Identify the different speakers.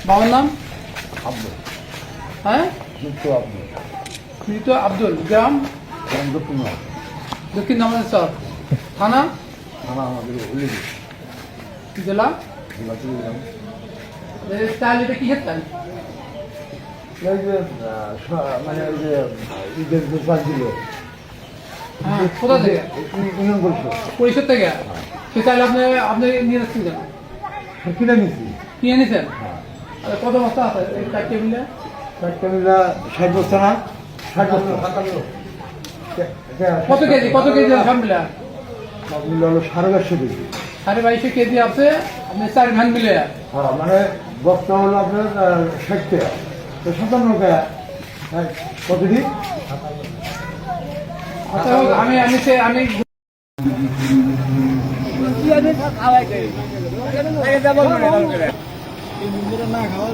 Speaker 1: বাবার নাম?
Speaker 2: আব্দুল।
Speaker 1: হ্যাঁ,
Speaker 2: মৃত আব্দুল।
Speaker 1: মৃত আব্দুল। গ্রাম?
Speaker 2: দক্ষিণ
Speaker 1: দক্ষিণ দামোদর। থানা?
Speaker 2: থানা আমাদের উল্লেখ।
Speaker 1: জেলা?
Speaker 2: গ্রাম।
Speaker 1: চাল এটা কিসের চাল?
Speaker 2: এই যে মানে ওই যে ঈদের যে চাল ছিল,
Speaker 1: হ্যাঁ, কোথা থেকে?
Speaker 2: ইউনিয়ন পরিষদ
Speaker 1: পরিষদ থেকে। সে চাল আপনি আপনি নিয়ে যাচ্ছেন কেন?
Speaker 2: কিনে নিচ্ছি।
Speaker 1: কিনে নিয়েছেন?
Speaker 2: হ্যাঁ,
Speaker 1: আরে কত বস্তা আছে এই 4 মিলে?
Speaker 2: 4 মিলা 60 বস্তা না? 60 বস্তা।
Speaker 1: কত কেজি সব মিলে?
Speaker 2: সব মিলে হলো 2250 কেজি।
Speaker 1: 2250 কেজি আছে আপনি 4 ভ্যান মিলে।
Speaker 2: হ্যাঁ, মানে বস্তা হলো আপনার 60 টাকা, তো 57 টাকা। হ্যাঁ, কতটি?
Speaker 1: আচ্ছা আমি আমি সে আমি
Speaker 3: না খাওয়া